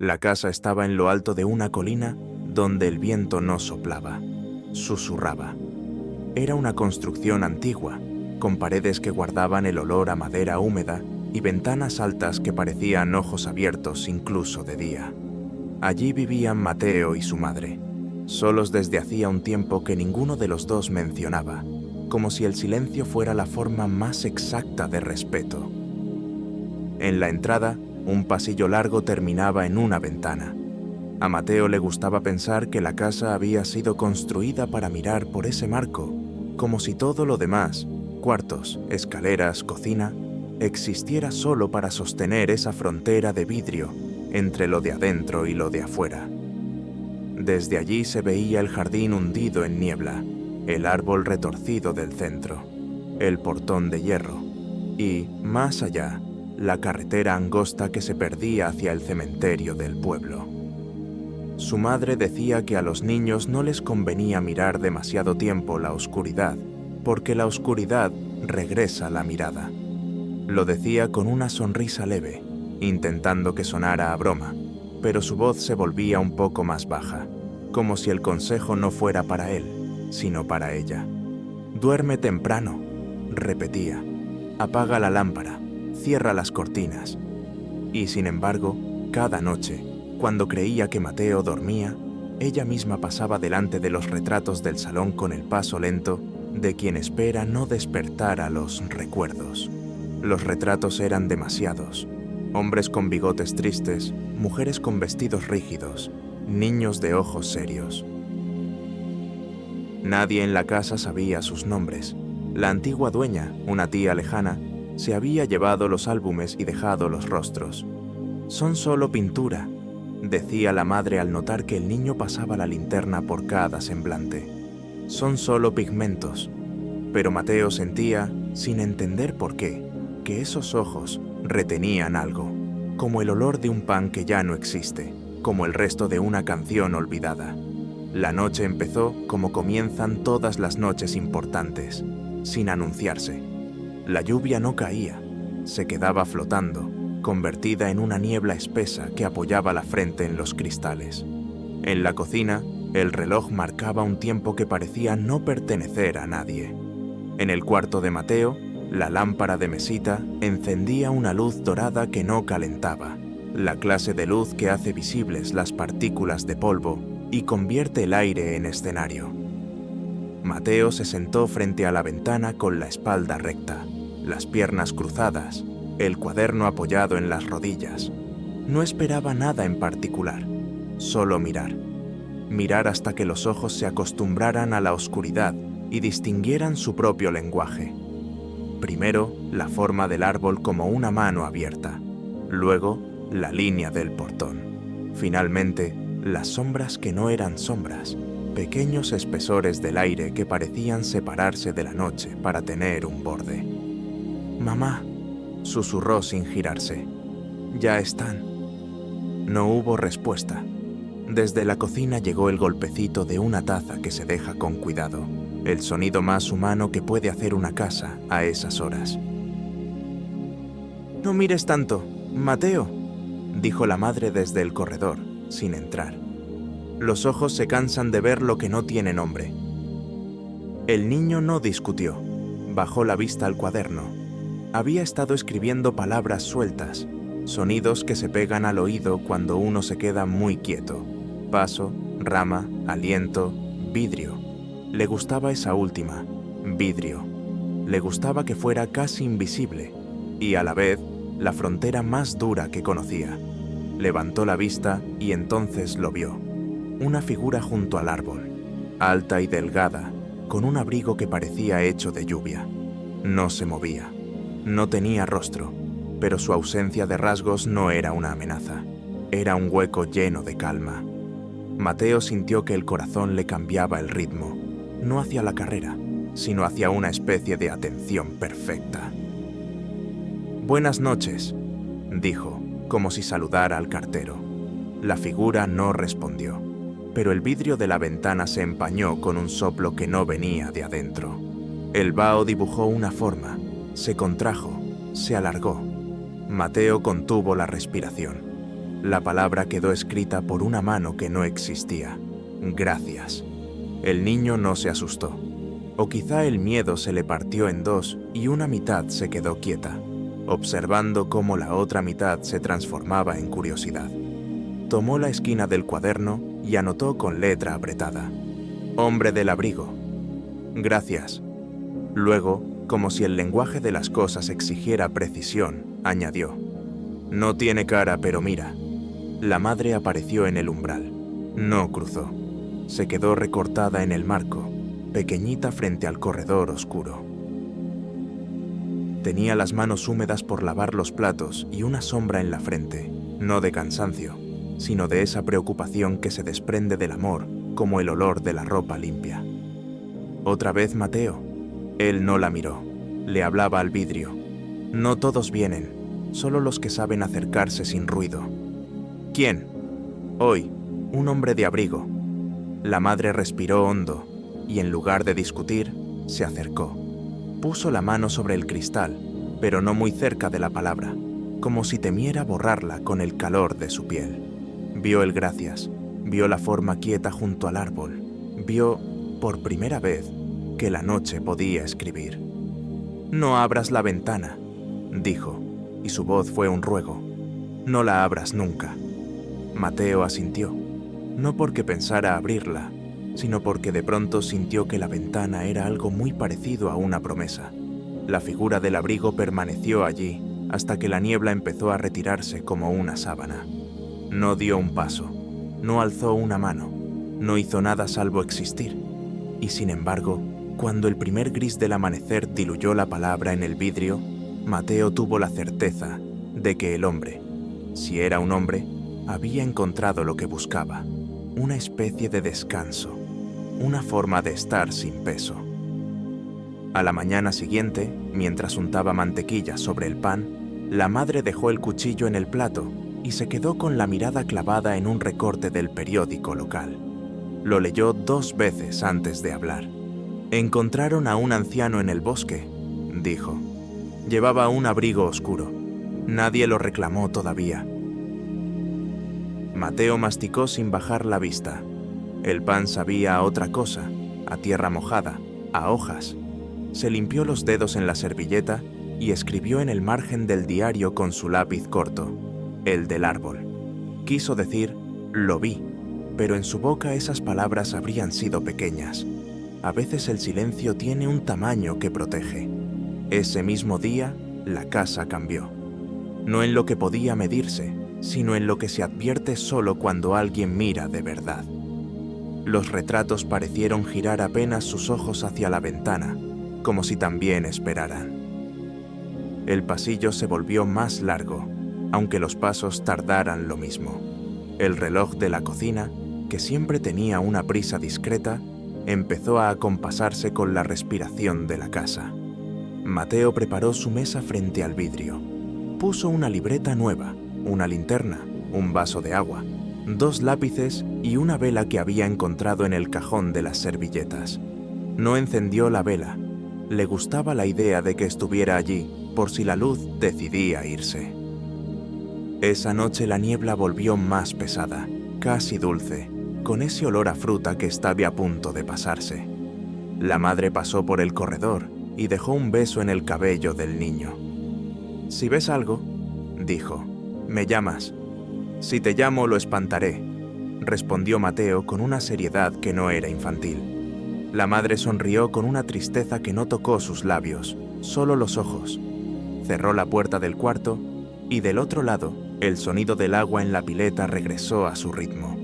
La casa estaba en lo alto de una colina donde el viento no soplaba, susurraba. Era una construcción antigua, con paredes que guardaban el olor a madera húmeda y ventanas altas que parecían ojos abiertos incluso de día. Allí vivían Mateo y su madre, solos desde hacía un tiempo que ninguno de los dos mencionaba, como si el silencio fuera la forma más exacta de respeto. En la entrada, un pasillo largo terminaba en una ventana. A Mateo le gustaba pensar que la casa había sido construida para mirar por ese marco, como si todo lo demás, cuartos, escaleras, cocina, existiera solo para sostener esa frontera de vidrio entre lo de adentro y lo de afuera. Desde allí se veía el jardín hundido en niebla, el árbol retorcido del centro, el portón de hierro y, más allá, la carretera angosta que se perdía hacia el cementerio del pueblo. Su madre decía que a los niños no les convenía mirar demasiado tiempo la oscuridad, porque la oscuridad regresa la mirada. Lo decía con una sonrisa leve, intentando que sonara a broma, pero su voz se volvía un poco más baja, como si el consejo no fuera para él, sino para ella. «Duerme temprano», repetía. «Apaga la lámpara, cierra las cortinas». Y sin embargo, cada noche, cuando creía que Mateo dormía, ella misma pasaba delante de los retratos del salón con el paso lento de quien espera no despertar a los recuerdos. Los retratos eran demasiados. Hombres con bigotes tristes, mujeres con vestidos rígidos, niños de ojos serios. Nadie en la casa sabía sus nombres. La antigua dueña, una tía lejana, se había llevado los álbumes y dejado los rostros. «Son solo pintura», decía la madre al notar que el niño pasaba la linterna por cada semblante. «Son solo pigmentos». Pero Mateo sentía, sin entender por qué, que esos ojos retenían algo, como el olor de un pan que ya no existe, como el resto de una canción olvidada. La noche empezó como comienzan todas las noches importantes, sin anunciarse. La lluvia no caía, se quedaba flotando, convertida en una niebla espesa que apoyaba la frente en los cristales. En la cocina, el reloj marcaba un tiempo que parecía no pertenecer a nadie. En el cuarto de Mateo, la lámpara de mesita encendía una luz dorada que no calentaba, la clase de luz que hace visibles las partículas de polvo y convierte el aire en escenario. Mateo se sentó frente a la ventana con la espalda recta, las piernas cruzadas, el cuaderno apoyado en las rodillas. No esperaba nada en particular, solo mirar. Mirar hasta que los ojos se acostumbraran a la oscuridad y distinguieran su propio lenguaje. Primero, la forma del árbol como una mano abierta, luego, la línea del portón. Finalmente, las sombras que no eran sombras, pequeños espesores del aire que parecían separarse de la noche para tener un borde. «Mamá», susurró sin girarse. «Ya están». No hubo respuesta. Desde la cocina llegó el golpecito de una taza que se deja con cuidado, el sonido más humano que puede hacer una casa a esas horas. «No mires tanto, Mateo», dijo la madre desde el corredor, sin entrar. «Los ojos se cansan de ver lo que no tiene nombre». El niño no discutió. Bajó la vista al cuaderno. Había estado escribiendo palabras sueltas, sonidos que se pegan al oído cuando uno se queda muy quieto. Paso, rama, aliento, vidrio. Le gustaba esa última, vidrio. Le gustaba que fuera casi invisible y a la vez la frontera más dura que conocía. Levantó la vista y entonces lo vio. Una figura junto al árbol, alta y delgada, con un abrigo que parecía hecho de lluvia. No se movía. No tenía rostro, pero su ausencia de rasgos no era una amenaza. Era un hueco lleno de calma. Mateo sintió que el corazón le cambiaba el ritmo, no hacia la carrera, sino hacia una especie de atención perfecta. «Buenas noches», dijo, como si saludara al cartero. La figura no respondió, pero el vidrio de la ventana se empañó con un soplo que no venía de adentro. El vaho dibujó una forma, se contrajo, se alargó. Mateo contuvo la respiración. La palabra quedó escrita por una mano que no existía. Gracias. El niño no se asustó. O quizá el miedo se le partió en dos y una mitad se quedó quieta, observando cómo la otra mitad se transformaba en curiosidad. Tomó la esquina del cuaderno y anotó con letra apretada: Hombre del abrigo. Gracias. Luego, como si el lenguaje de las cosas exigiera precisión, añadió: No tiene cara, pero mira. La madre apareció en el umbral. No cruzó. Se quedó recortada en el marco, pequeñita frente al corredor oscuro. Tenía las manos húmedas por lavar los platos y una sombra en la frente, no de cansancio, sino de esa preocupación que se desprende del amor como el olor de la ropa limpia. ¿Otra vez Mateo? Él no la miró. Le hablaba al vidrio. No todos vienen, solo los que saben acercarse sin ruido. ¿Quién? Hoy, un hombre de abrigo. La madre respiró hondo y en lugar de discutir, se acercó. Puso la mano sobre el cristal, pero no muy cerca de la palabra, como si temiera borrarla con el calor de su piel. Vio el gracias, vio la forma quieta junto al árbol, vio, por primera vez, que la noche podía escribir. «No abras la ventana», dijo, y su voz fue un ruego. «No la abras nunca». Mateo asintió, no porque pensara abrirla, sino porque de pronto sintió que la ventana era algo muy parecido a una promesa. La figura del abrigo permaneció allí hasta que la niebla empezó a retirarse como una sábana. No dio un paso, no alzó una mano, no hizo nada salvo existir. Y sin embargo, cuando el primer gris del amanecer diluyó la palabra en el vidrio, Mateo tuvo la certeza de que el hombre, si era un hombre, había encontrado lo que buscaba, una especie de descanso, una forma de estar sin peso. A la mañana siguiente, mientras untaba mantequilla sobre el pan, la madre dejó el cuchillo en el plato y se quedó con la mirada clavada en un recorte del periódico local. Lo leyó 2 veces antes de hablar. «Encontraron a un anciano en el bosque», dijo. «Llevaba un abrigo oscuro. Nadie lo reclamó todavía». Mateo masticó sin bajar la vista. El pan sabía a otra cosa, a tierra mojada, a hojas. Se limpió los dedos en la servilleta y escribió en el margen del diario con su lápiz corto: «El del árbol». Quiso decir «lo vi», pero en su boca esas palabras habrían sido pequeñas. A veces el silencio tiene un tamaño que protege. Ese mismo día, la casa cambió. No en lo que podía medirse, sino en lo que se advierte solo cuando alguien mira de verdad. Los retratos parecieron girar apenas sus ojos hacia la ventana, como si también esperaran. El pasillo se volvió más largo, aunque los pasos tardaran lo mismo. El reloj de la cocina, que siempre tenía una prisa discreta, empezó a acompasarse con la respiración de la casa. Mateo preparó su mesa frente al vidrio. Puso una libreta nueva, una linterna, un vaso de agua, 2 lápices y una vela que había encontrado en el cajón de las servilletas. No encendió la vela. Le gustaba la idea de que estuviera allí por si la luz decidía irse. Esa noche la niebla volvió más pesada, casi dulce, con ese olor a fruta que estaba a punto de pasarse. La madre pasó por el corredor y dejó un beso en el cabello del niño. «Si ves algo», dijo, «me llamas». «Si te llamo, lo espantaré», respondió Mateo con una seriedad que no era infantil. La madre sonrió con una tristeza que no tocó sus labios, solo los ojos. Cerró la puerta del cuarto y del otro lado, el sonido del agua en la pileta regresó a su ritmo.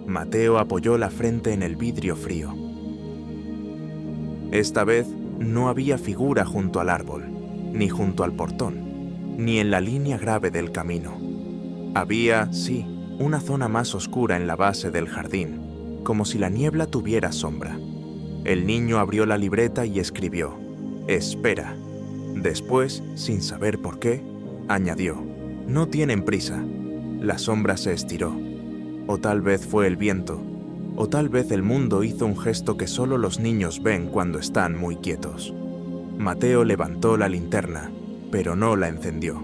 Mateo apoyó la frente en el vidrio frío. Esta vez no había figura junto al árbol, ni junto al portón, ni en la línea grave del camino. Había, sí, una zona más oscura en la base del jardín, como si la niebla tuviera sombra. El niño abrió la libreta y escribió: «Espera». Después, sin saber por qué, añadió: «No tienen prisa». La sombra se estiró. O tal vez fue el viento, o tal vez el mundo hizo un gesto que solo los niños ven cuando están muy quietos. Mateo levantó la linterna, pero no la encendió.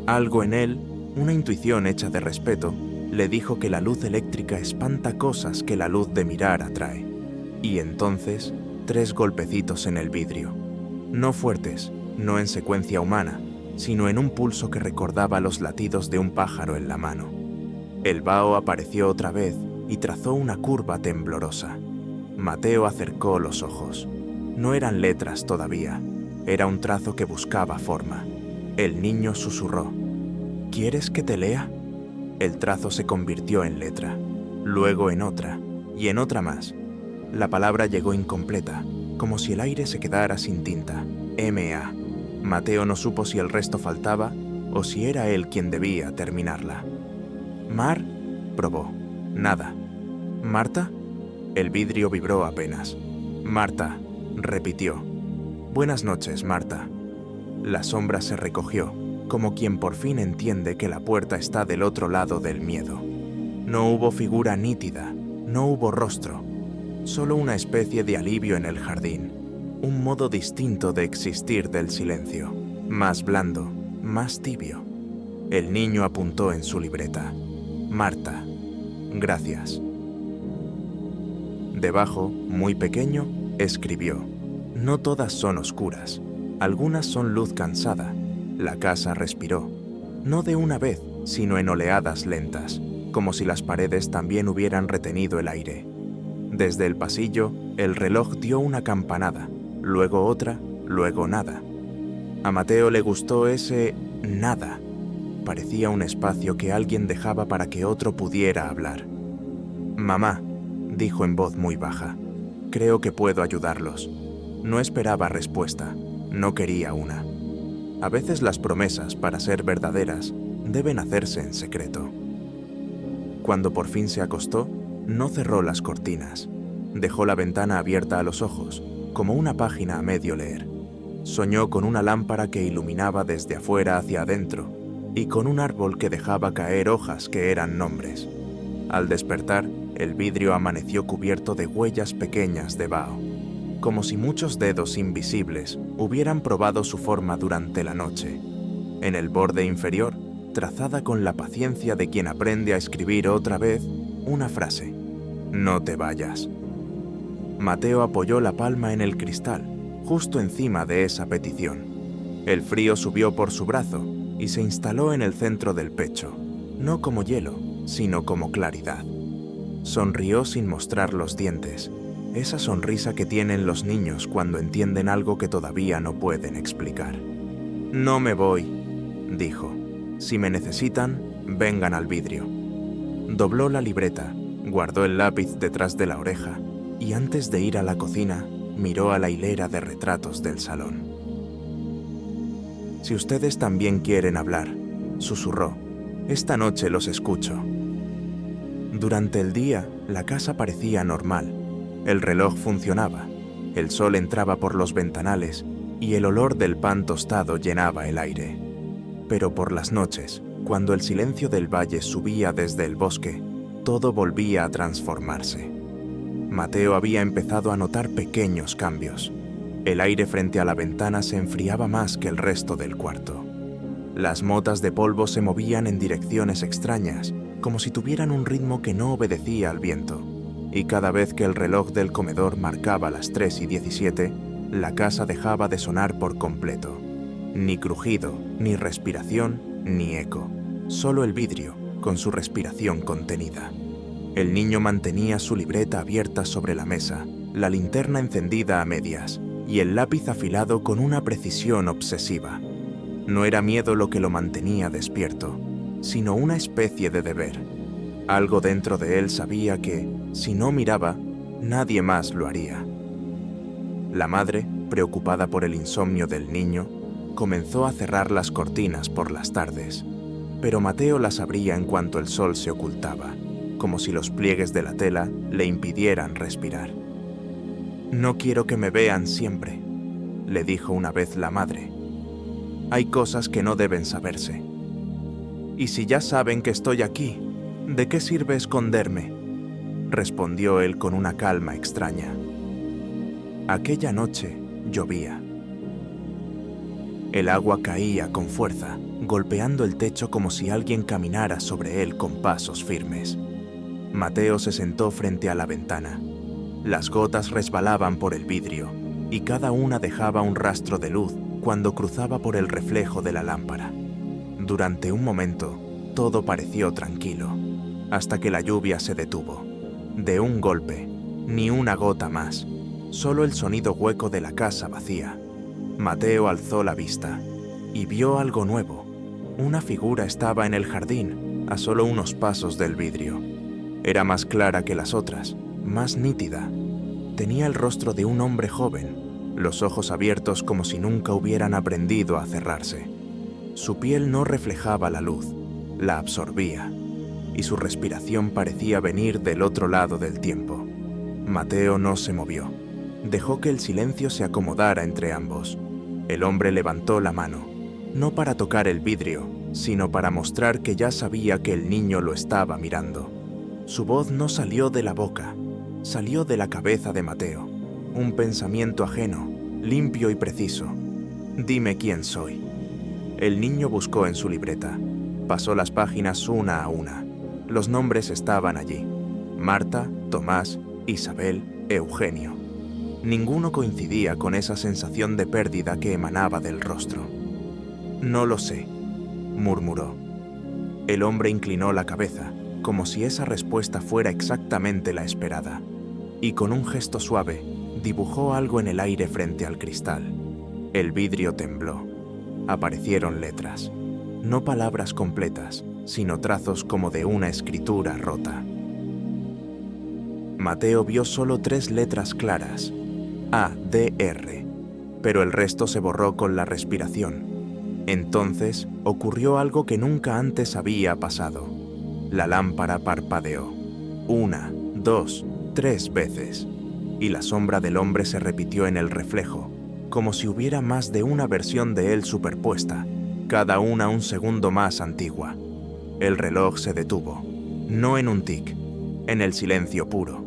Algo en él, Una intuición hecha de respeto le dijo que la luz eléctrica espanta cosas que la luz de mirar atrae. Y entonces, 3 golpecitos en el vidrio. No fuertes, no en secuencia humana, sino en un pulso que recordaba los latidos de un pájaro en la mano. El vaho apareció otra vez y trazó una curva temblorosa. Mateo acercó los ojos. No eran letras todavía, era un trazo que buscaba forma. El niño susurró: ¿Quieres que te lea? El trazo se convirtió en letra, luego en otra, y en otra más. La palabra llegó incompleta, como si el aire se quedara sin tinta. M.A. Mateo no supo si el resto faltaba o si era él quien debía terminarla. «Mar», probó. Nada. «¿Marta?» El vidrio vibró apenas. «Marta», repitió. «Buenas noches, Marta». La sombra se recogió, como quien por fin entiende que la puerta está del otro lado del miedo. No hubo figura nítida, no hubo rostro, solo una especie de alivio en el jardín, un modo distinto de existir del silencio, más blando, más tibio. El niño apuntó en su libreta: «Marta, gracias». Debajo, muy pequeño, escribió: «No todas son oscuras, algunas son luz cansada». La casa respiró, no de una vez, sino en oleadas lentas, como si las paredes también hubieran retenido el aire. Desde el pasillo, el reloj dio una campanada, luego otra, luego nada. A Mateo le gustó ese nada. Parecía un espacio que alguien dejaba para que otro pudiera hablar. «Mamá», dijo en voz muy baja, «creo que puedo ayudarlos». No esperaba respuesta, no quería una. A veces las promesas, para ser verdaderas, deben hacerse en secreto. Cuando por fin se acostó, no cerró las cortinas. Dejó la ventana abierta a los ojos, como una página a medio leer. Soñó con una lámpara que iluminaba desde afuera hacia adentro y con un árbol que dejaba caer hojas que eran nombres. Al despertar, el vidrio amaneció cubierto de huellas pequeñas de vaho, como si muchos dedos invisibles hubieran probado su forma durante la noche. En el borde inferior, trazada con la paciencia de quien aprende a escribir otra vez, una frase: «No te vayas». Mateo apoyó la palma en el cristal, justo encima de esa petición. El frío subió por su brazo y se instaló en el centro del pecho, no como hielo, sino como claridad. Sonrió sin mostrar los dientes, esa sonrisa que tienen los niños cuando entienden algo que todavía no pueden explicar. «No me voy», dijo. «Si me necesitan, vengan al vidrio». Dobló la libreta, guardó el lápiz detrás de la oreja y antes de ir a la cocina, miró a la hilera de retratos del salón. «Si ustedes también quieren hablar», susurró, «esta noche los escucho». Durante el día, la casa parecía normal. El reloj funcionaba, el sol entraba por los ventanales y el olor del pan tostado llenaba el aire. Pero por las noches, cuando el silencio del valle subía desde el bosque, todo volvía a transformarse. Mateo había empezado a notar pequeños cambios. El aire frente a la ventana se enfriaba más que el resto del cuarto. Las motas de polvo se movían en direcciones extrañas, como si tuvieran un ritmo que no obedecía al viento. Y cada vez que el reloj del comedor marcaba las 3:17, la casa dejaba de sonar por completo. Ni crujido, ni respiración, ni eco. Solo el vidrio, con su respiración contenida. El niño mantenía su libreta abierta sobre la mesa, la linterna encendida a medias y el lápiz afilado con una precisión obsesiva. No era miedo lo que lo mantenía despierto, sino una especie de deber. Algo dentro de él sabía que, si no miraba, nadie más lo haría. La madre, preocupada por el insomnio del niño, comenzó a cerrar las cortinas por las tardes, pero Mateo las abría en cuanto el sol se ocultaba, como si los pliegues de la tela le impidieran respirar. «No quiero que me vean siempre», le dijo una vez la madre. «Hay cosas que no deben saberse. Y si ya saben que estoy aquí, ¿de qué sirve esconderme?», respondió él con una calma extraña. Aquella noche llovía. El agua caía con fuerza, golpeando el techo como si alguien caminara sobre él con pasos firmes. Mateo se sentó frente a la ventana. Las gotas resbalaban por el vidrio y cada una dejaba un rastro de luz cuando cruzaba por el reflejo de la lámpara. Durante un momento, todo pareció tranquilo, hasta que la lluvia se detuvo. De un golpe, ni una gota más, solo el sonido hueco de la casa vacía. Mateo alzó la vista y vio algo nuevo. Una figura estaba en el jardín, a solo unos pasos del vidrio. Era más clara que las otras, más nítida. Tenía el rostro de un hombre joven, los ojos abiertos como si nunca hubieran aprendido a cerrarse. Su piel no reflejaba la luz, la absorbía, y su respiración parecía venir del otro lado del tiempo. Mateo no se movió. Dejó que el silencio se acomodara entre ambos. El hombre levantó la mano, no para tocar el vidrio, sino para mostrar que ya sabía que el niño lo estaba mirando. Su voz no salió de la boca, salió de la cabeza de Mateo. Un pensamiento ajeno, limpio y preciso. «Dime quién soy». El niño buscó en su libreta. Pasó las páginas una a una. Los nombres estaban allí: Marta, Tomás, Isabel, Eugenio. Ninguno coincidía con esa sensación de pérdida que emanaba del rostro. «No lo sé», murmuró. El hombre inclinó la cabeza, como si esa respuesta fuera exactamente la esperada, y con un gesto suave dibujó algo en el aire frente al cristal. El vidrio tembló. Aparecieron letras, no palabras completas, sino trazos como de una escritura rota. Mateo vio solo 3 letras claras: A-D-R, pero el resto se borró con la respiración. Entonces ocurrió algo que nunca antes había pasado. La lámpara parpadeó, 1, 2, 3 veces, y la sombra del hombre se repitió en el reflejo, como si hubiera más de una versión de él superpuesta, cada una un segundo más antigua. El reloj se detuvo, no en un tic, en el silencio puro.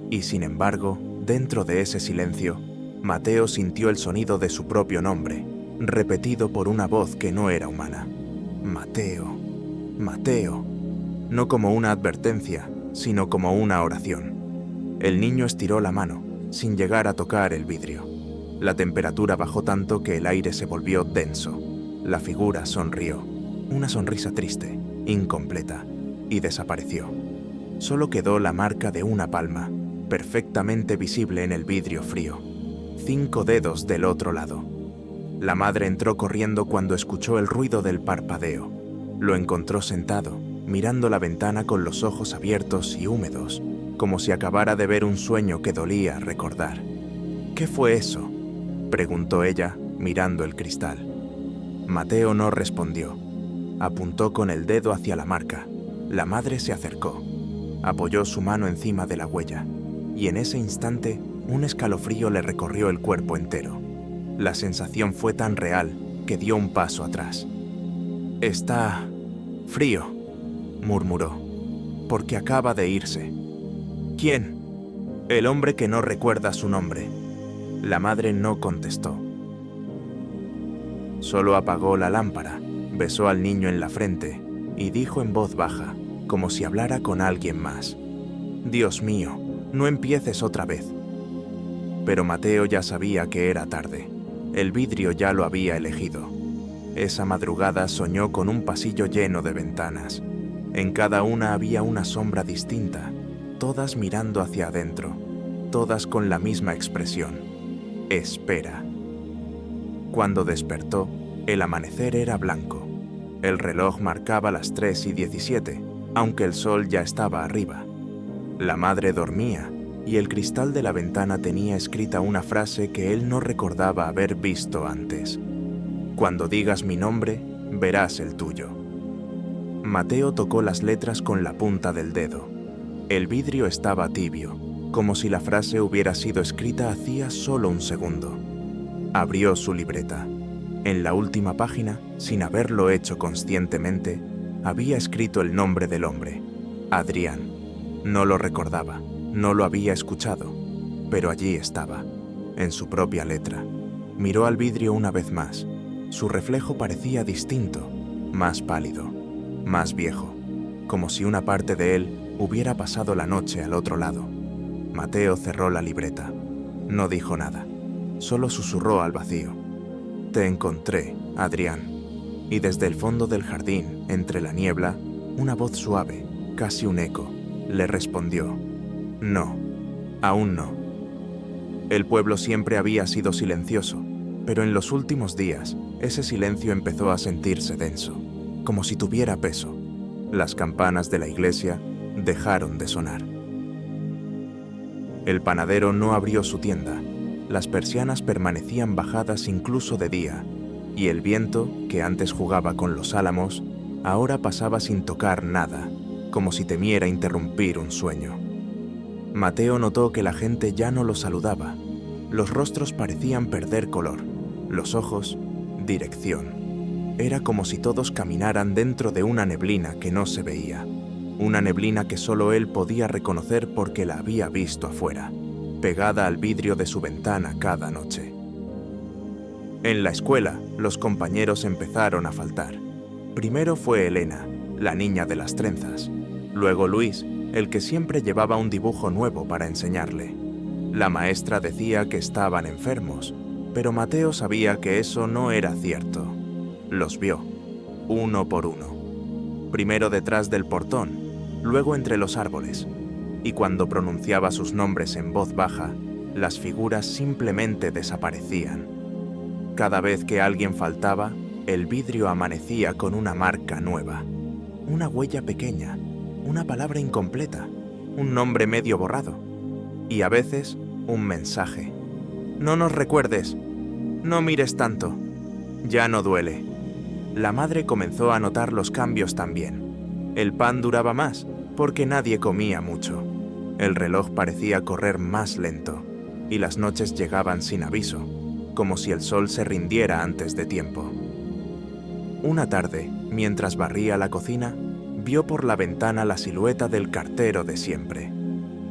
Y sin embargo, dentro de ese silencio, Mateo sintió el sonido de su propio nombre, repetido por una voz que no era humana. Mateo, Mateo. No como una advertencia, sino como una oración. El niño estiró la mano, sin llegar a tocar el vidrio. La temperatura bajó tanto que el aire se volvió denso. La figura sonrió, una sonrisa triste, incompleta, y desapareció. Solo quedó la marca de una palma, perfectamente visible en el vidrio frío. 5 dedos del otro lado. La madre entró corriendo cuando escuchó el ruido del parpadeo. Lo encontró sentado, mirando la ventana con los ojos abiertos y húmedos, como si acabara de ver un sueño que dolía recordar. «¿Qué fue eso?», preguntó ella, mirando el cristal. Mateo no respondió. Apuntó con el dedo hacia la marca. La madre se acercó. Apoyó su mano encima de la huella, y en ese instante un escalofrío le recorrió el cuerpo entero. La sensación fue tan real que dio un paso atrás. «Está frío», murmuró, «porque acaba de irse». «¿Quién?». «El hombre que no recuerda su nombre». La madre no contestó. Solo apagó la lámpara, besó al niño en la frente y dijo en voz baja, como si hablara con alguien más: «Dios mío, no empieces otra vez». Pero Mateo ya sabía que era tarde. El vidrio ya lo había elegido. Esa madrugada soñó con un pasillo lleno de ventanas. En cada una había una sombra distinta, todas mirando hacia adentro, todas con la misma expresión: espera. Cuando despertó, el amanecer era blanco. El reloj marcaba las 3:17, aunque el sol ya estaba arriba. La madre dormía, y el cristal de la ventana tenía escrita una frase que él no recordaba haber visto antes: «Cuando digas mi nombre, verás el tuyo». Mateo tocó las letras con la punta del dedo. El vidrio estaba tibio, como si la frase hubiera sido escrita hacía solo un segundo. Abrió su libreta. En la última página, sin haberlo hecho conscientemente, había escrito el nombre del hombre: Adrián. No lo recordaba, no lo había escuchado, pero allí estaba, en su propia letra. Miró al vidrio una vez más. Su reflejo parecía distinto, más pálido, más viejo, como si una parte de él hubiera pasado la noche al otro lado. Mateo cerró la libreta. No dijo nada, solo susurró al vacío. «Te encontré, Adrián». Y desde el fondo del jardín, entre la niebla, una voz suave, casi un eco, le respondió: «No, aún no». El pueblo siempre había sido silencioso, pero en los últimos días ese silencio empezó a sentirse denso, como si tuviera peso. Las campanas de la iglesia dejaron de sonar. El panadero no abrió su tienda. Las persianas permanecían bajadas incluso de día, y el viento, que antes jugaba con los álamos, ahora pasaba sin tocar nada, como si temiera interrumpir un sueño. Mateo notó que la gente ya no lo saludaba. Los rostros parecían perder color, los ojos, dirección. Era como si todos caminaran dentro de una neblina que no se veía, una neblina que solo él podía reconocer porque la había visto afuera, pegada al vidrio de su ventana cada noche. En la escuela, los compañeros empezaron a faltar. Primero fue Elena, la niña de las trenzas. Luego Luis, el que siempre llevaba un dibujo nuevo para enseñarle. La maestra decía que estaban enfermos, pero Mateo sabía que eso no era cierto. Los vio, uno por uno. Primero detrás del portón, luego entre los árboles. Y cuando pronunciaba sus nombres en voz baja, las figuras simplemente desaparecían. Cada vez que alguien faltaba, el vidrio amanecía con una marca nueva. Una huella pequeña, una palabra incompleta, un nombre medio borrado. Y a veces, un mensaje. «No nos recuerdes. No mires tanto. Ya no duele». La madre comenzó a notar los cambios también. El pan duraba más, porque nadie comía mucho. El reloj parecía correr más lento, y las noches llegaban sin aviso, como si el sol se rindiera antes de tiempo. Una tarde, mientras barría la cocina, vio por la ventana la silueta del cartero de siempre.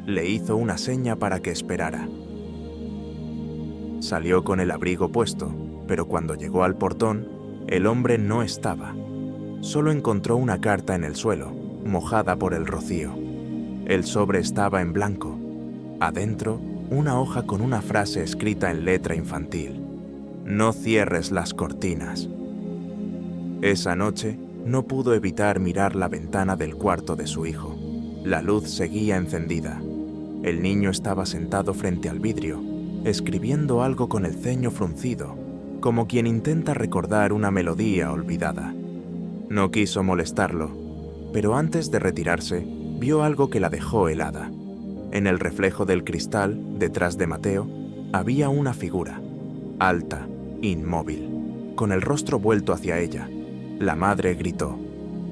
Le hizo una seña para que esperara. Salió con el abrigo puesto, pero cuando llegó al portón, el hombre no estaba. Solo encontró una carta en el suelo, mojada por el rocío. El sobre estaba en blanco. Adentro, una hoja con una frase escrita en letra infantil: «No cierres las cortinas». Esa noche, no pudo evitar mirar la ventana del cuarto de su hijo. La luz seguía encendida. El niño estaba sentado frente al vidrio, escribiendo algo con el ceño fruncido, como quien intenta recordar una melodía olvidada. No quiso molestarlo, pero antes de retirarse, vio algo que la dejó helada. En el reflejo del cristal, detrás de Mateo, había una figura, alta, inmóvil, con el rostro vuelto hacia ella. La madre gritó.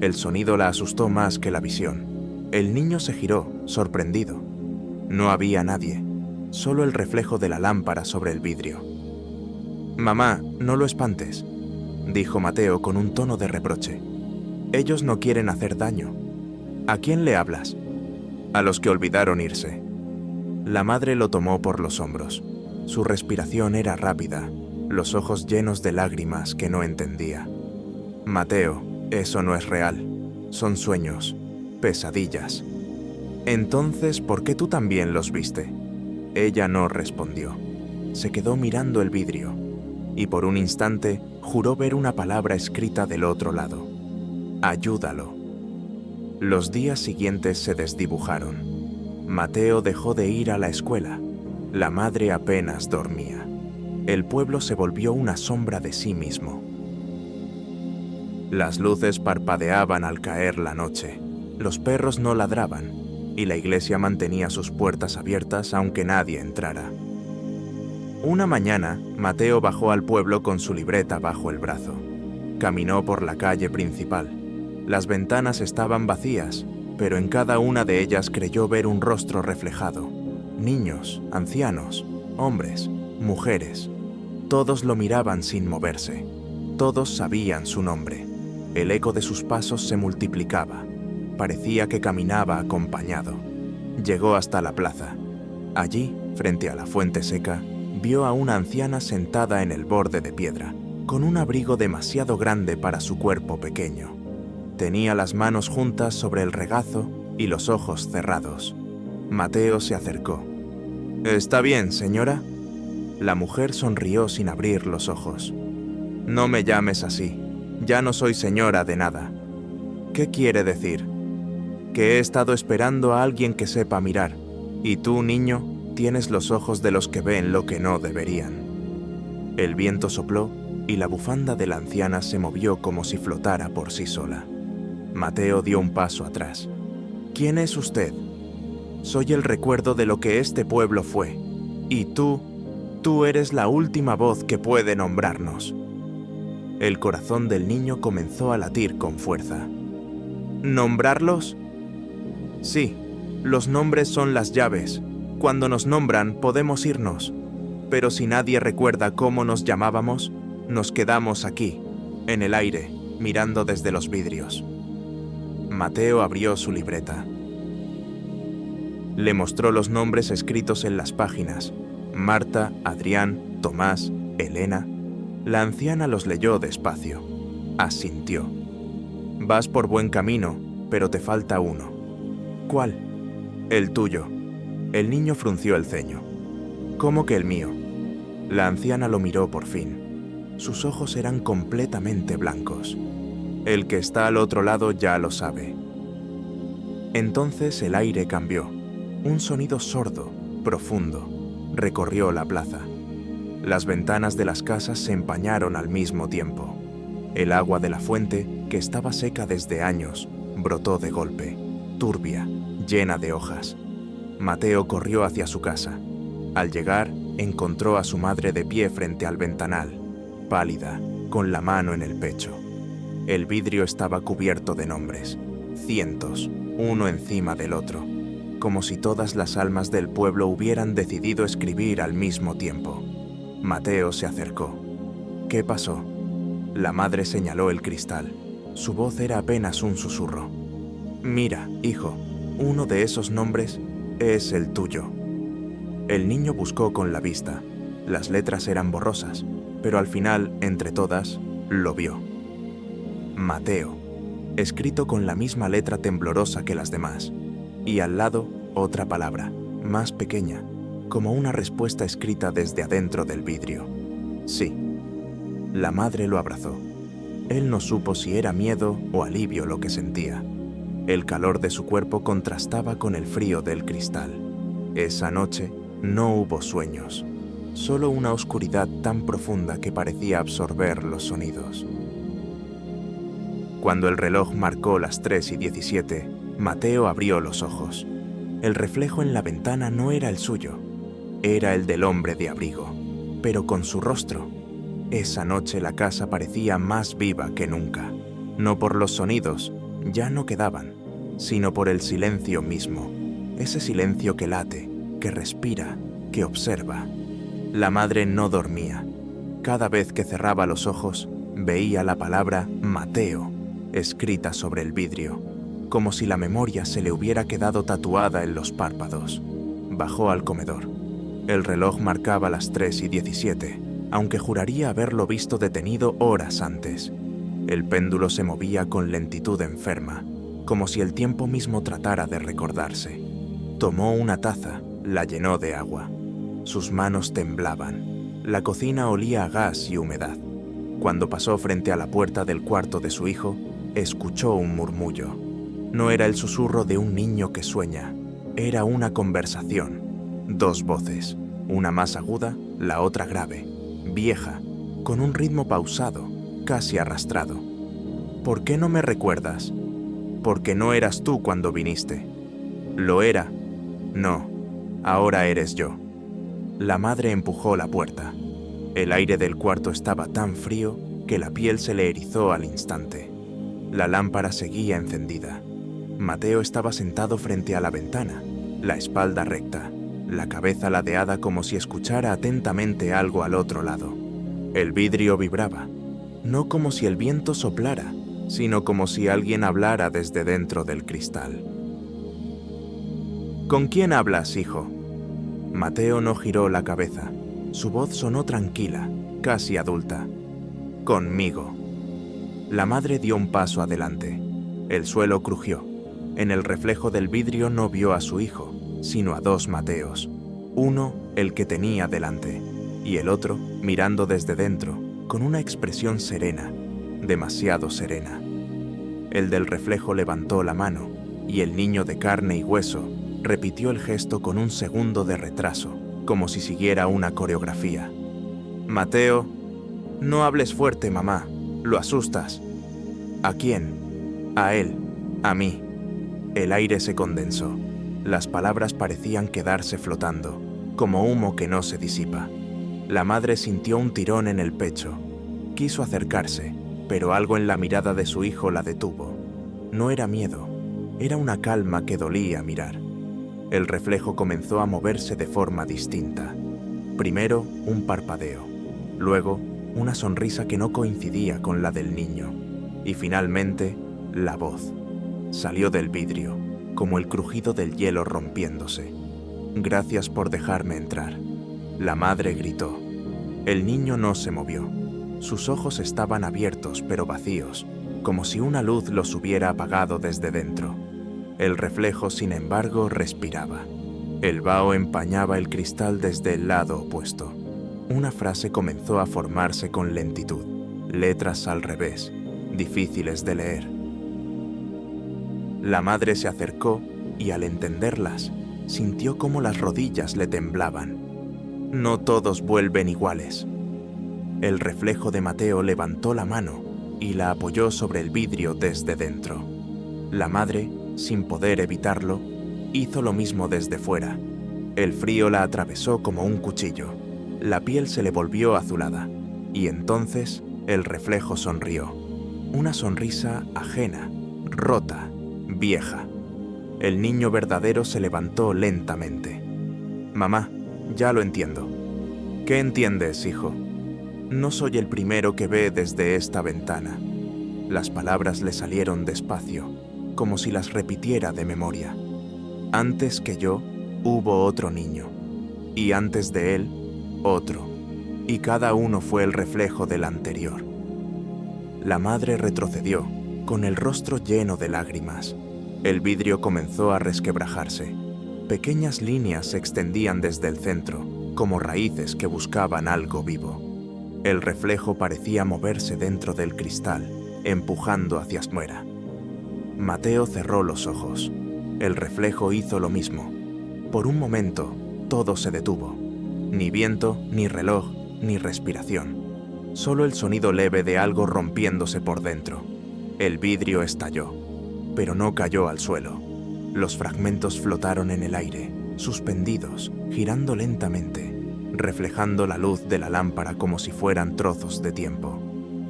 El sonido la asustó más que la visión. El niño se giró, sorprendido. No había nadie, solo el reflejo de la lámpara sobre el vidrio. «Mamá, no lo espantes», dijo Mateo con un tono de reproche. «Ellos no quieren hacer daño». «¿A quién le hablas?» «A los que olvidaron irse». La madre lo tomó por los hombros. Su respiración era rápida, los ojos llenos de lágrimas que no entendía. «Mateo, eso no es real. Son sueños, pesadillas». «Entonces, ¿por qué tú también los viste?» Ella no respondió. Se quedó mirando el vidrio, y por un instante juró ver una palabra escrita del otro lado: «Ayúdalo». Los días siguientes se desdibujaron. Mateo dejó de ir a la escuela. La madre apenas dormía. El pueblo se volvió una sombra de sí mismo. Las luces parpadeaban al caer la noche. Los perros no ladraban, y la iglesia mantenía sus puertas abiertas aunque nadie entrara. Una mañana, Mateo bajó al pueblo con su libreta bajo el brazo. Caminó por la calle principal. Las ventanas estaban vacías, pero en cada una de ellas creyó ver un rostro reflejado. Niños, ancianos, hombres, mujeres. Todos lo miraban sin moverse. Todos sabían su nombre. El eco de sus pasos se multiplicaba. Parecía que caminaba acompañado. Llegó hasta la plaza. Allí, frente a la fuente seca, vio a una anciana sentada en el borde de piedra, con un abrigo demasiado grande para su cuerpo pequeño. Tenía las manos juntas sobre el regazo y los ojos cerrados. Mateo se acercó. «¿Está bien, señora?» La mujer sonrió sin abrir los ojos. «No me llames así. Ya no soy señora de nada». «¿Qué quiere decir?» «Que he estado esperando a alguien que sepa mirar, y tú, niño, tienes los ojos de los que ven lo que no deberían». El viento sopló y la bufanda de la anciana se movió como si flotara por sí sola. Mateo dio un paso atrás. «¿Quién es usted?» «Soy el recuerdo de lo que este pueblo fue, y tú eres la última voz que puede nombrarnos». El corazón del niño comenzó a latir con fuerza. «¿Nombrarlos?» «Sí, los nombres son las llaves. Cuando nos nombran podemos irnos. Pero si nadie recuerda cómo nos llamábamos, nos quedamos aquí, en el aire, mirando desde los vidrios». Mateo abrió su libreta. Le mostró los nombres escritos en las páginas: Marta, Adrián, Tomás, Elena. La anciana los leyó despacio. Asintió. «Vas por buen camino, pero te falta uno». «¿Cuál?» «El tuyo». El niño frunció el ceño. «¿Cómo que el mío?» La anciana lo miró por fin. Sus ojos eran completamente blancos. «El que está al otro lado ya lo sabe». Entonces el aire cambió. Un sonido sordo, profundo, recorrió la plaza. Las ventanas de las casas se empañaron al mismo tiempo. El agua de la fuente, que estaba seca desde años, brotó de golpe, turbia, llena de hojas. Mateo corrió hacia su casa. Al llegar, encontró a su madre de pie frente al ventanal, pálida, con la mano en el pecho. El vidrio estaba cubierto de nombres, cientos, uno encima del otro, como si todas las almas del pueblo hubieran decidido escribir al mismo tiempo. Mateo se acercó. «¿Qué pasó?» La madre señaló el cristal. Su voz era apenas un susurro. «Mira, hijo, uno de esos nombres es el tuyo». El niño buscó con la vista. Las letras eran borrosas, pero al final, entre todas, lo vio. Mateo, escrito con la misma letra temblorosa que las demás, y al lado otra palabra, más pequeña, como una respuesta escrita desde adentro del vidrio. «Sí». La madre lo abrazó. Él no supo si era miedo o alivio lo que sentía. El calor de su cuerpo contrastaba con el frío del cristal. Esa noche no hubo sueños, solo una oscuridad tan profunda que parecía absorber los sonidos. Cuando el reloj marcó las 3:17, Mateo abrió los ojos. El reflejo en la ventana no era el suyo, era el del hombre de abrigo, pero con su rostro. Esa noche la casa parecía más viva que nunca, no por los sonidos, ya no quedaban, sino por el silencio mismo, ese silencio que late, que respira, que observa. La madre no dormía. Cada vez que cerraba los ojos, veía la palabra Mateo escrita sobre el vidrio, como si la memoria se le hubiera quedado tatuada en los párpados. Bajó al comedor. El reloj marcaba las 3:17, aunque juraría haberlo visto detenido horas antes. El péndulo se movía con lentitud enferma, como si el tiempo mismo tratara de recordarse. Tomó una taza, la llenó de agua. Sus manos temblaban. La cocina olía a gas y humedad. Cuando pasó frente a la puerta del cuarto de su hijo, escuchó un murmullo. No era el susurro de un niño que sueña, era una conversación. Dos voces, una más aguda, la otra grave, vieja, con un ritmo pausado, casi arrastrado. «¿Por qué no me recuerdas?» «Porque no eras tú cuando viniste». «Lo era». «No, ahora eres yo». La madre empujó la puerta. El aire del cuarto estaba tan frío que la piel se le erizó al instante. La lámpara seguía encendida. Mateo estaba sentado frente a la ventana, la espalda recta, la cabeza ladeada como si escuchara atentamente algo al otro lado. El vidrio vibraba, no como si el viento soplara, sino como si alguien hablara desde dentro del cristal. «¿Con quién hablas, hijo?» Mateo no giró la cabeza. Su voz sonó tranquila, casi adulta. Conmigo. La madre dio un paso adelante. El suelo crujió. En el reflejo del vidrio no vio a su hijo, sino a dos Mateos. Uno, el que tenía delante, y el otro, mirando desde dentro, con una expresión serena, demasiado serena. El del reflejo levantó la mano, y el niño de carne y hueso repitió el gesto con un segundo de retraso, como si siguiera una coreografía. Mateo, no hables fuerte, mamá, lo asustas. ¿A quién? A él, a mí. El aire se condensó. Las palabras parecían quedarse flotando, como humo que no se disipa. La madre sintió un tirón en el pecho. Quiso acercarse, pero algo en la mirada de su hijo la detuvo. No era miedo, era una calma que dolía mirar. El reflejo comenzó a moverse de forma distinta. Primero, un parpadeo. Luego, una sonrisa que no coincidía con la del niño. Y finalmente, la voz. Salió del vidrio, como el crujido del hielo rompiéndose. «Gracias por dejarme entrar». La madre gritó. El niño no se movió. Sus ojos estaban abiertos pero vacíos, como si una luz los hubiera apagado desde dentro. El reflejo, sin embargo, respiraba. El vaho empañaba el cristal desde el lado opuesto. Una frase comenzó a formarse con lentitud, letras al revés, difíciles de leer. La madre se acercó y, al entenderlas, sintió cómo las rodillas le temblaban. No todos vuelven iguales. El reflejo de Mateo levantó la mano y la apoyó sobre el vidrio desde dentro. La madre, sin poder evitarlo, hizo lo mismo desde fuera. El frío la atravesó como un cuchillo. La piel se le volvió azulada, y entonces el reflejo sonrió. Una sonrisa ajena, rota, vieja. El niño verdadero se levantó lentamente. «Mamá, ya lo entiendo». «¿Qué entiendes, hijo?» «No soy el primero que ve desde esta ventana». Las palabras le salieron despacio, como si las repitiera de memoria. «Antes que yo, hubo otro niño, y antes de él, otro, y cada uno fue el reflejo del anterior». La madre retrocedió, con el rostro lleno de lágrimas. El vidrio comenzó a resquebrajarse. Pequeñas líneas se extendían desde el centro, como raíces que buscaban algo vivo. El reflejo parecía moverse dentro del cristal, empujando hacia afuera. Mateo cerró los ojos. El reflejo hizo lo mismo. Por un momento, todo se detuvo. Ni viento, ni reloj, ni respiración. Solo el sonido leve de algo rompiéndose por dentro. El vidrio estalló, pero no cayó al suelo. Los fragmentos flotaron en el aire, suspendidos, girando lentamente, reflejando la luz de la lámpara como si fueran trozos de tiempo.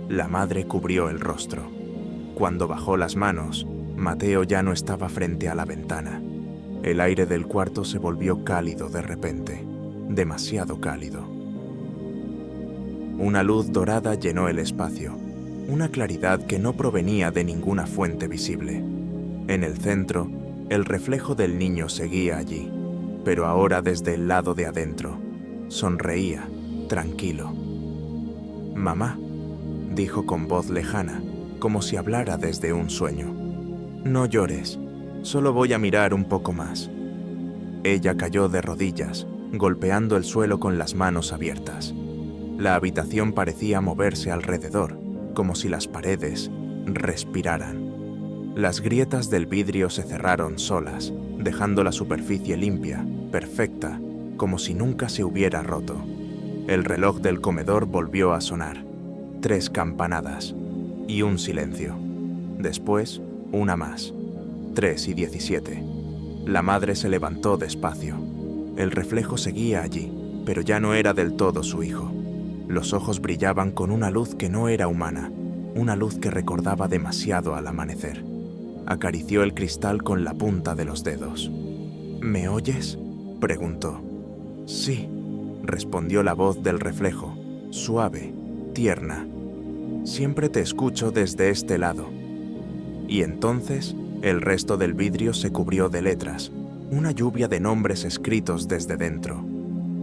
La madre cubrió el rostro. Cuando bajó las manos, Mateo ya no estaba frente a la ventana. El aire del cuarto se volvió cálido de repente, demasiado cálido. Una luz dorada llenó el espacio, una claridad que no provenía de ninguna fuente visible. En el centro, el reflejo del niño seguía allí, pero ahora desde el lado de adentro. Sonreía, tranquilo. «Mamá», dijo con voz lejana, como si hablara desde un sueño. «No llores, solo voy a mirar un poco más». Ella cayó de rodillas, golpeando el suelo con las manos abiertas. La habitación parecía moverse alrededor, como si las paredes respiraran. Las grietas del vidrio se cerraron solas, dejando la superficie limpia, perfecta, como si nunca se hubiera roto. El reloj del comedor volvió a sonar. 3 campanadas y un silencio. Después, una más. 3:17. La madre se levantó despacio. El reflejo seguía allí, pero ya no era del todo su hijo. Los ojos brillaban con una luz que no era humana, una luz que recordaba demasiado al amanecer. Acarició el cristal con la punta de los dedos. «¿Me oyes?», preguntó. «Sí», respondió la voz del reflejo, suave, tierna. «Siempre te escucho desde este lado». Y entonces, el resto del vidrio se cubrió de letras, una lluvia de nombres escritos desde dentro.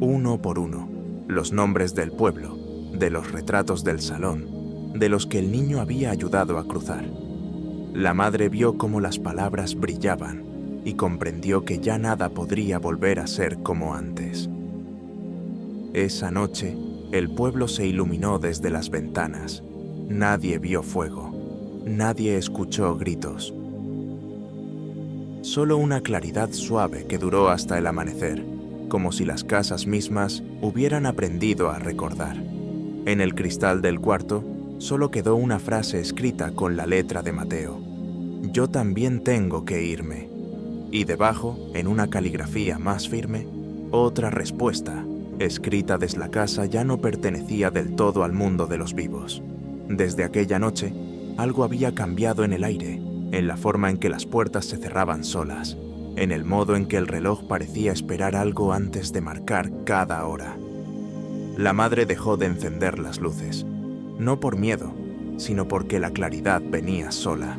Uno por uno, los nombres del pueblo, de los retratos del salón, de los que el niño había ayudado a cruzar. La madre vio cómo las palabras brillaban y comprendió que ya nada podría volver a ser como antes. Esa noche, el pueblo se iluminó desde las ventanas. Nadie vio fuego. Nadie escuchó gritos. Solo una claridad suave que duró hasta el amanecer, como si las casas mismas hubieran aprendido a recordar. En el cristal del cuarto solo quedó una frase escrita con la letra de Mateo: «Yo también tengo que irme». Y debajo, en una caligrafía más firme, otra respuesta, escrita desde la casa ya no pertenecía del todo al mundo de los vivos. Desde aquella noche, algo había cambiado en el aire, en la forma en que las puertas se cerraban solas, en el modo en que el reloj parecía esperar algo antes de marcar cada hora. La madre dejó de encender las luces, no por miedo, sino porque la claridad venía sola.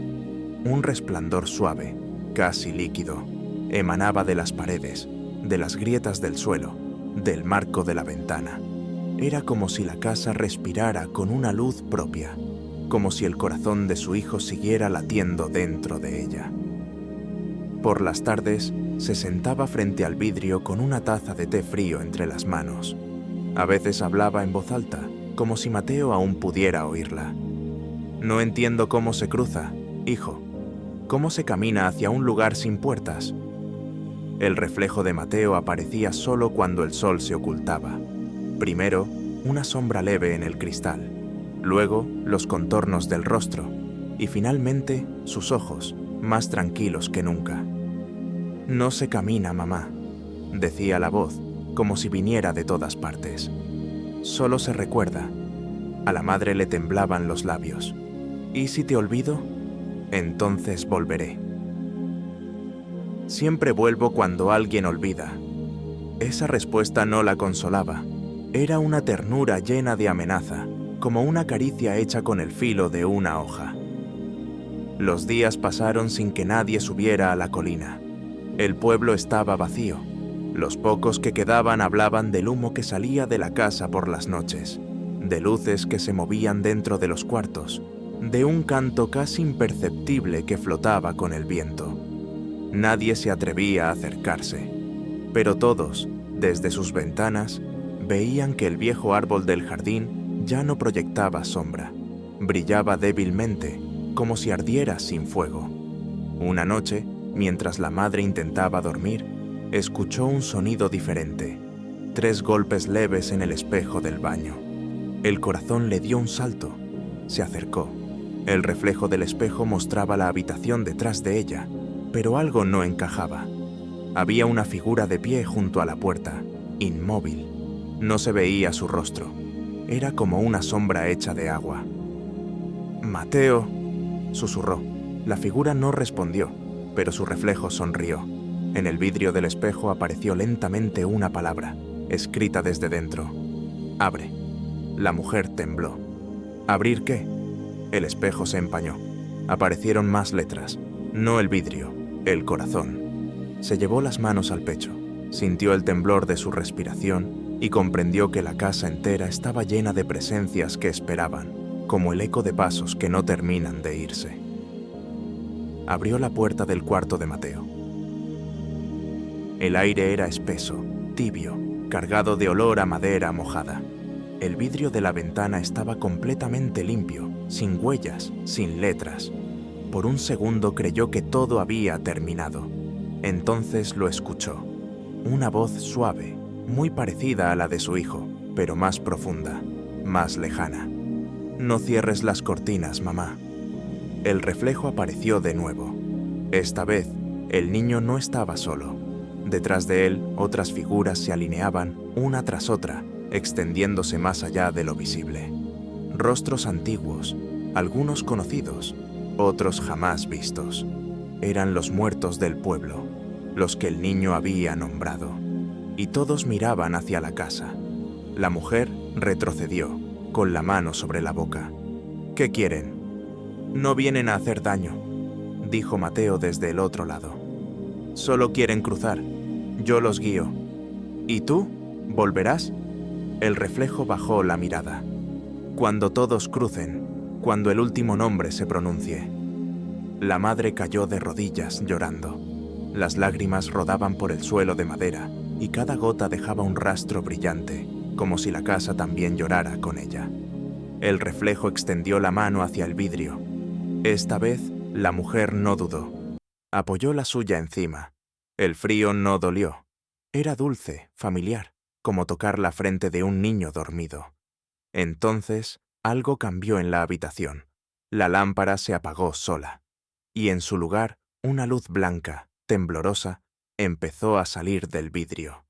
Un resplandor suave, casi líquido, emanaba de las paredes, de las grietas del suelo, del marco de la ventana. Era como si la casa respirara con una luz propia, como si el corazón de su hijo siguiera latiendo dentro de ella. Por las tardes, se sentaba frente al vidrio con una taza de té frío entre las manos. A veces hablaba en voz alta, como si Mateo aún pudiera oírla. «No entiendo cómo se cruza, hijo. ¿Cómo se camina hacia un lugar sin puertas?» El reflejo de Mateo aparecía solo cuando el sol se ocultaba. Primero, una sombra leve en el cristal, luego los contornos del rostro y finalmente sus ojos, más tranquilos que nunca. «No se camina, mamá», decía la voz, como si viniera de todas partes. «Solo se recuerda». A la madre le temblaban los labios. «¿Y si te olvido? Entonces volveré». «Siempre vuelvo cuando alguien olvida». Esa respuesta no la consolaba. Era una ternura llena de amenaza, como una caricia hecha con el filo de una hoja. Los días pasaron sin que nadie subiera a la colina. El pueblo estaba vacío. Los pocos que quedaban hablaban del humo que salía de la casa por las noches, de luces que se movían dentro de los cuartos, de un canto casi imperceptible que flotaba con el viento. Nadie se atrevía a acercarse, pero todos, desde sus ventanas, veían que el viejo árbol del jardín ya no proyectaba sombra, brillaba débilmente, como si ardiera sin fuego. Una noche, mientras la madre intentaba dormir, escuchó un sonido diferente, 3 golpes leves en el espejo del baño. El corazón le dio un salto, se acercó. El reflejo del espejo mostraba la habitación detrás de ella, pero algo no encajaba. Había una figura de pie junto a la puerta, inmóvil. No se veía su rostro. Era como una sombra hecha de agua. «Mateo», susurró. La figura no respondió, pero su reflejo sonrió. En el vidrio del espejo apareció lentamente una palabra, escrita desde dentro. «Abre». La mujer tembló. «¿Abrir qué?» El espejo se empañó. Aparecieron más letras. No el vidrio, el corazón. Se llevó las manos al pecho, sintió el temblor de su respiración y comprendió que la casa entera estaba llena de presencias que esperaban, como el eco de pasos que no terminan de irse. Abrió la puerta del cuarto de Mateo. El aire era espeso, tibio, cargado de olor a madera mojada. El vidrio de la ventana estaba completamente limpio, sin huellas, sin letras. Por un segundo creyó que todo había terminado. Entonces lo escuchó. Una voz suave, muy parecida a la de su hijo, pero más profunda, más lejana. «No cierres las cortinas, mamá». El reflejo apareció de nuevo. Esta vez, el niño no estaba solo. Detrás de él, otras figuras se alineaban, una tras otra, extendiéndose más allá de lo visible. Rostros antiguos, algunos conocidos, otros jamás vistos. Eran los muertos del pueblo, los que el niño había nombrado. Y todos miraban hacia la casa. La mujer retrocedió, con la mano sobre la boca. «¿Qué quieren?» «No vienen a hacer daño», dijo Mateo desde el otro lado. «Solo quieren cruzar. Yo los guío». «¿Y tú? ¿Volverás?» El reflejo bajó la mirada. «Cuando todos crucen, cuando el último nombre se pronuncie. La madre cayó de rodillas llorando. Las lágrimas rodaban por el suelo de madera y cada gota dejaba un rastro brillante, como si la casa también llorara con ella. El reflejo extendió la mano hacia el vidrio. Esta vez, la mujer no dudó. Apoyó la suya encima. El frío no dolió. Era dulce, familiar, como tocar la frente de un niño dormido. Entonces, algo cambió en la habitación. La lámpara se apagó sola, y en su lugar, una luz blanca, temblorosa, empezó a salir del vidrio.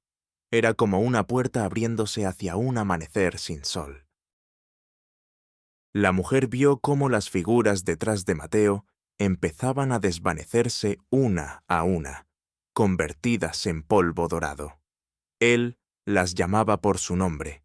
Era como una puerta abriéndose hacia un amanecer sin sol. La mujer vio cómo las figuras detrás de Mateo empezaban a desvanecerse una a una, convertidas en polvo dorado. Él las llamaba por su nombre,